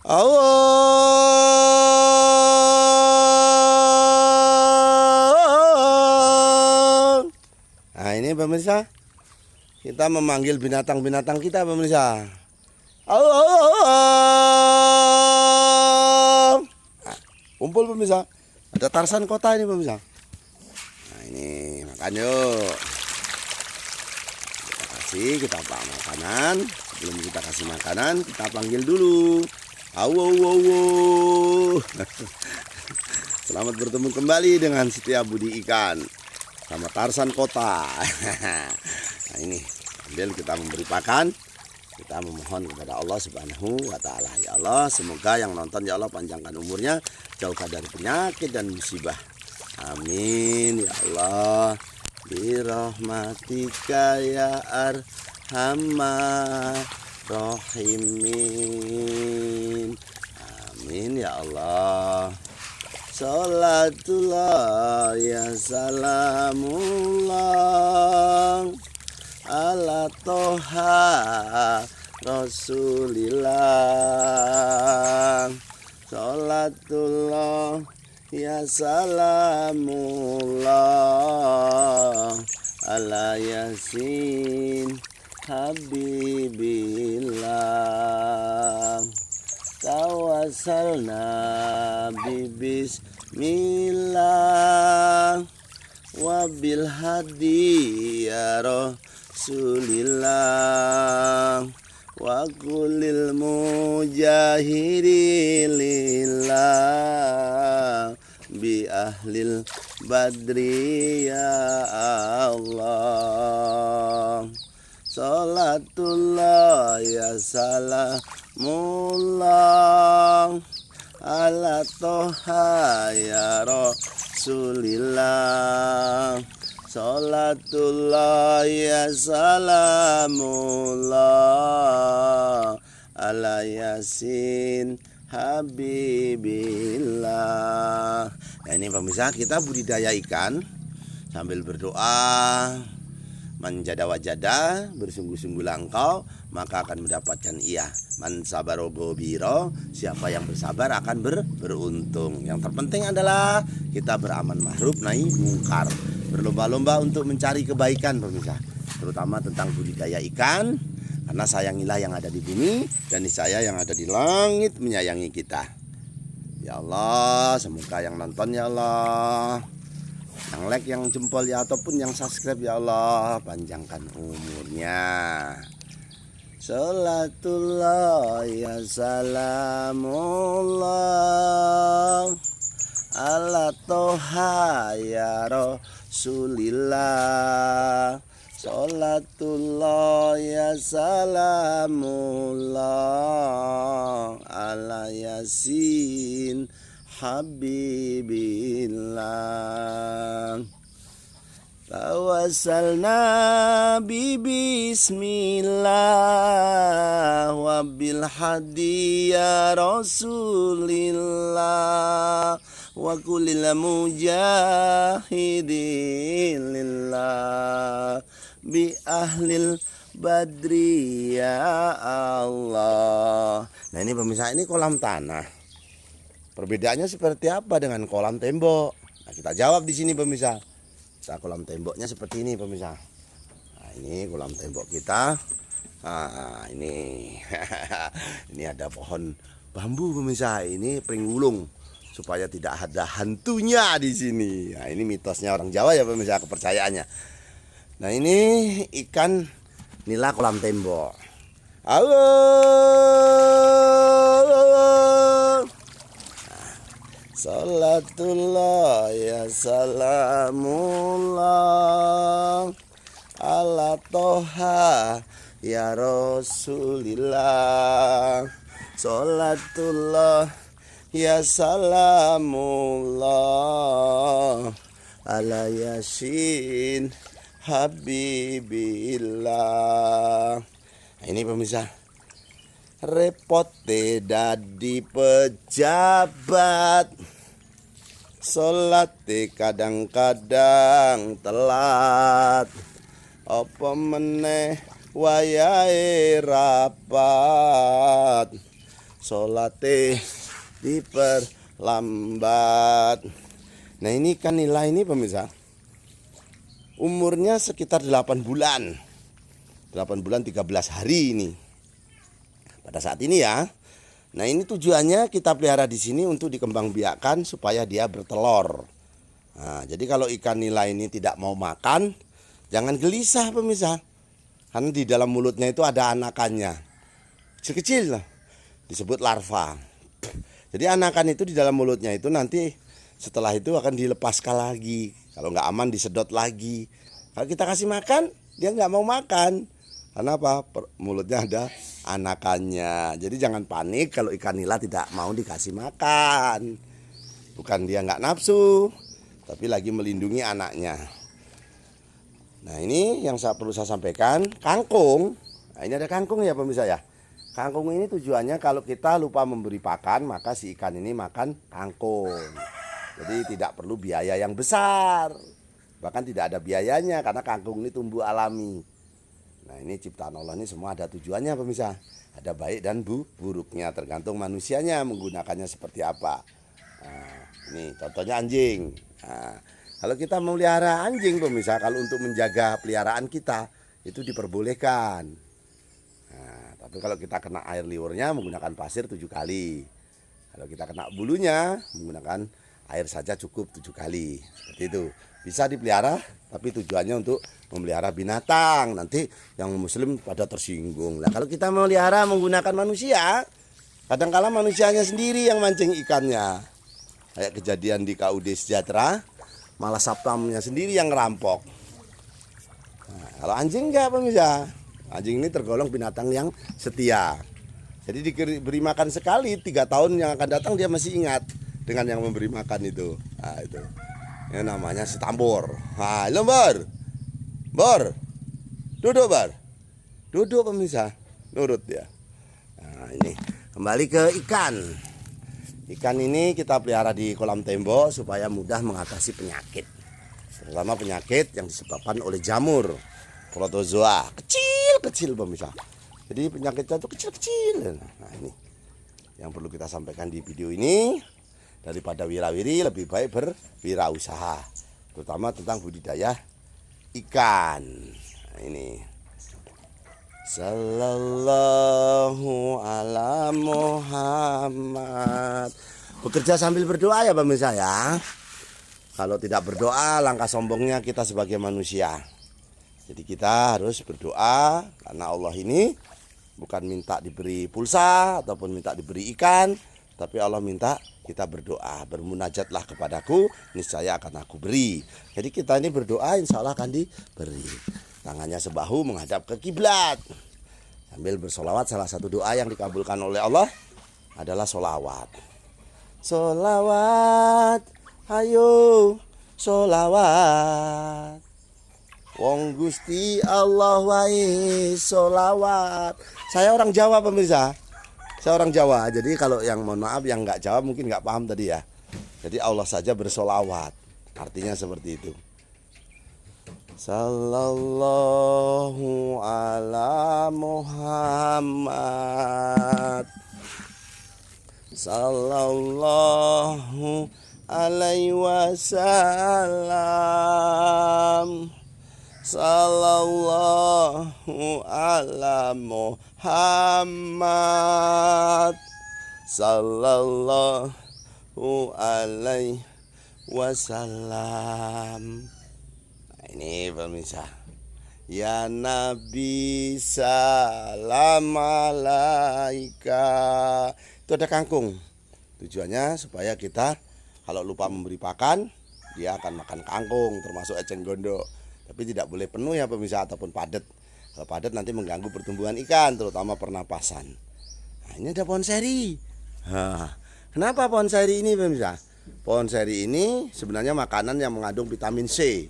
Allah. Nah ini pemirsa, kita memanggil binatang-binatang kita pemirsa. Allah. Nah, kumpul pemirsa. Ada Tarsan kota ini pemirsa. Nah ini makan yuk. Kita pak makanan. Sebelum kita kasih makanan, kita panggil dulu. Awo. Selamat bertemu kembali dengan Setia Budi Ikan sama Tarsan Kota. Nah ini sambil kita memberi pakan, kita memohon kepada Allah Subhanahu wa Ta'ala. Ya Allah, semoga yang nonton ya Allah panjangkan umurnya, jauhkan dari penyakit dan musibah. Amin ya Allah. Birahmatika ya arhamar rahimin. Amin ya Allah. Salatullah ya salamullah ala toha rasulillah. Salatullah ya salamullah ala yasin habibillah. Tawassalna bismillah wabil hadi ya rasulillah wa kulil mujahidilillah bi ahlil badri ya Allah. Salatullah ya salamullah ala toha ya rasulillah. Salatullah ya salamullah ala yasin habibillah. Nah ini pemirsa, kita budidaya ikan sambil berdoa, manjada-wajada, bersungguh-sungguh langkau, maka akan mendapatkan ia. Man sabaro gobiro, siapa yang bersabar akan beruntung. Yang terpenting adalah kita beraman ma'ruf nahi mungkar, berlomba-lomba untuk mencari kebaikan pemirsa, terutama tentang budidaya ikan, karena sayangilah yang ada di bumi dan niscaya yang ada di langit menyayangi kita. Ya Allah, semoga yang nonton ya Allah, yang like, yang jempol ya, ataupun yang subscribe ya Allah, panjangkan umurnya. Salatullah ya salamullah ala toha ya rasulillah. Salatullah ya salamullah ala yasin habibillah. Tawassalna bismillah wabil hadi ya rasulillah wa kulil mujahidilillah bi ahlil badri ya Allah. Nah ini pemirsa, ini kolam tanah. Perbedaannya seperti apa dengan kolam tembok? Nah, kita jawab di sini pemirsa. Nah, kolam temboknya seperti ini pemirsa. Nah, ini kolam tembok kita. Nah, ini ini ada pohon bambu pemirsa. Ini pringulung supaya tidak ada hantunya di sini. Nah, ini mitosnya orang Jawa ya pemirsa, kepercayaannya. Nah, ini ikan nila kolam tembok. Allah. Salatullah ya salamullah ala toha ya rasulillah. Salatullah ya salamullah ala yasin habibillah. Nah, ini pemirsa, repot dadi pejabat, sholat kadang-kadang telat, apa meneh wayahe rapat, Salate diperlambat. Nah ini ikan nila ini pemirsa, umurnya sekitar 8 bulan. 8 bulan 13 hari ini. Pada saat ini ya. Nah ini tujuannya kita pelihara di sini untuk dikembangbiakkan supaya dia bertelur. Nah, jadi kalau ikan nila ini tidak mau makan, jangan gelisah pemirsa. Karena di dalam mulutnya itu ada anakannya. Kecil-kecil lah. Disebut larva. Jadi anakan itu di dalam mulutnya itu nanti setelah itu akan dilepaskan lagi. Kalau nggak aman disedot lagi. Kalau kita kasih makan, dia nggak mau makan. Karena apa? Mulutnya ada anakannya. Jadi jangan panik kalau ikan nila tidak mau dikasih makan. Bukan dia nggak nafsu, tapi lagi melindungi anaknya. Nah ini yang perlu saya sampaikan, kangkung. Nah ini ada kangkung ya pemirsa ya. Kangkung ini tujuannya kalau kita lupa memberi pakan, maka si ikan ini makan kangkung. Jadi tidak perlu biaya yang besar. Bahkan tidak ada biayanya karena kangkung ini tumbuh alami. Nah ini ciptaan Allah ini semua ada tujuannya pemirsa. Ada baik dan buruknya, tergantung manusianya menggunakannya seperti apa. Nah, ini contohnya anjing. Nah, kalau kita memelihara anjing pemirsa, kalau untuk menjaga peliharaan kita itu diperbolehkan. Nah, tapi kalau kita kena air liurnya menggunakan pasir 7 kali. Kalau kita kena bulunya menggunakan air saja cukup 7 kali. Seperti itu. Bisa dipelihara, tapi tujuannya untuk memelihara binatang. Nanti yang muslim pada tersinggung. Nah, kalau kita memelihara menggunakan manusia, kadang-kala manusianya sendiri yang mancing ikannya. Kayak kejadian di KUD Sejahtera, malah satpamnya sendiri yang ngerampok. Nah, kalau anjing enggak pemirsa. Anjing ini tergolong binatang yang setia. Jadi diberi makan sekali, 3 tahun yang akan datang dia masih ingat dengan yang memberi makan itu. Nah, itu. Yang namanya si tambor. Nah, halo Bor. Bor. Duduk, Bor. Duduk pemirsa. Nurut dia. Nah, ini kembali ke ikan. Ikan ini kita pelihara di kolam tembok supaya mudah mengatasi penyakit. Terutama penyakit yang disebabkan oleh jamur protozoa. Kecil-kecil pemirsa. Jadi penyakitnya itu kecil-kecil. Nah, ini yang perlu kita sampaikan di video ini. Daripada wirawiri lebih baik berwirausaha, terutama tentang budidaya ikan. Nah, ini Sallallahu ala Muhammad. Bekerja sambil berdoa ya pemirsa ya. Kalau tidak berdoa langkah sombongnya kita sebagai manusia. Jadi kita harus berdoa karena Allah ini bukan minta diberi pulsa ataupun minta diberi ikan, tapi Allah minta kita berdoa, bermunajatlah kepadaku, niscaya akan aku beri. Jadi kita ini berdoa, insya Allah akan diberi. Tangannya sebahu menghadap ke kiblat. Sambil bersolawat, salah satu doa yang dikabulkan oleh Allah adalah solawat. Solawat, ayo solawat. Wong Gusti Allah wae solawat. Saya orang Jawa pemirsa. Saya orang Jawa, jadi kalau yang mohon maaf yang nggak Jawa mungkin nggak paham tadi ya. Jadi Allah saja bersolawat, artinya seperti itu. Sallallahu ala Muhammad. Sallallahu alaihi wasallam. Sallallahu ala Muhammad. Sallallahu alaihi wasallam. Nah, ini pemirsa. Ya Nabi salam alaika. Itu ada kangkung. Tujuannya supaya kita kalau lupa memberi pakan, dia akan makan kangkung termasuk eceng gondok. Tapi tidak boleh penuh ya pemirsa ataupun padat. Kalau padat nanti mengganggu pertumbuhan ikan, terutama pernapasan. Nah, ini ada pohon seri. Nah, kenapa pohon seri ini pemirsa? Pohon seri ini sebenarnya makanan yang mengandung vitamin C.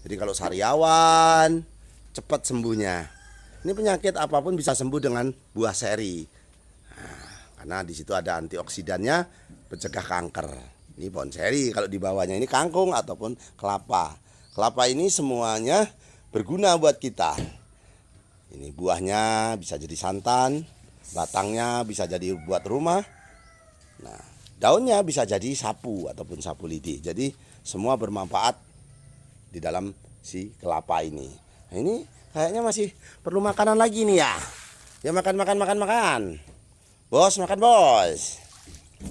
Jadi kalau sariawan cepat sembuhnya. Ini penyakit apapun bisa sembuh dengan buah seri. Nah, karena di situ ada antioksidannya, pencegah kanker. Ini pohon seri, kalau di bawahnya ini kangkung ataupun kelapa. Kelapa ini semuanya berguna buat kita. Ini buahnya bisa jadi santan, batangnya bisa jadi buat rumah. Nah, daunnya bisa jadi sapu ataupun sapu lidi. Jadi semua bermanfaat di dalam si kelapa ini. Nah, ini kayaknya masih perlu makanan lagi nih ya. Ya makan. Bos, makan bos.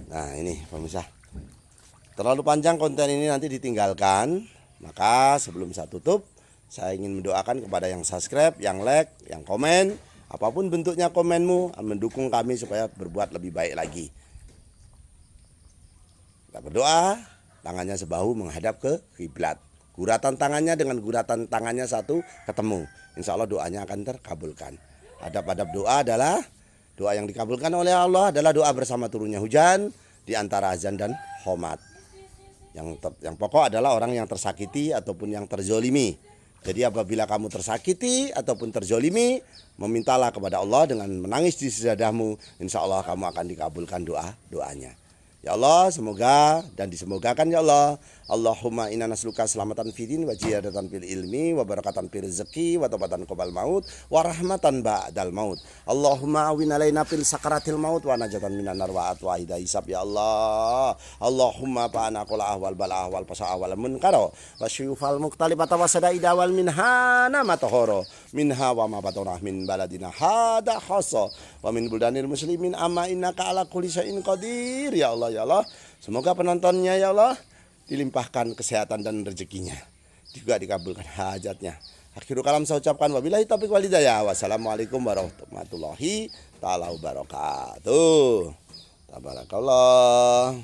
Nah, ini pemirsa. Terlalu panjang konten ini nanti ditinggalkan. Maka sebelum saya tutup, saya ingin mendoakan kepada yang subscribe, yang like, yang komen. Apapun bentuknya komenmu, mendukung kami supaya berbuat lebih baik lagi. Kita berdoa, tangannya sebahu menghadap ke kiblat. Guratan tangannya dengan guratan tangannya satu ketemu. Insya Allah doanya akan terkabulkan. Adab-adab doa adalah doa yang dikabulkan oleh Allah adalah doa bersama turunnya hujan di antara azan dan khomat. Yang pokok adalah orang yang tersakiti ataupun yang terzolimi. Jadi apabila kamu tersakiti ataupun terzolimi, memintalah kepada Allah dengan menangis di sejadahmu. Insya Allah kamu akan dikabulkan doanya. Ya Allah, semoga dan disemogakan ya Allah. Allahumma inna nasluka selamatan fidin wa ziyadatan fil ilmi wa barakatan fil rezeki wa taubatan qabal maut wa rahmatan ba'dal maut. Allahumma awin alaina fil sakaratil maut wa najatan minan nar wa atwa hidayah hisab ya Allah. Allahumma fa'ana qul ahwal bal ahwal pasa awal munkaro wa syufal muqtalibata wa sadaida wal minhana matahoro minha wa ma batarah min baladina hada khassa wa min buldanil muslimin amma innaka ala kulli syai'in qadir ya Allah. Ya Allah, semoga penontonnya ya Allah dilimpahkan kesehatan dan rezekinya, juga dikabulkan hajatnya. Akhirul kalam saya ucapkan wabillahi taufiq wal hidayah. Wassalamualaikum warahmatullahi taala wabarakatuh. Tabarakallah.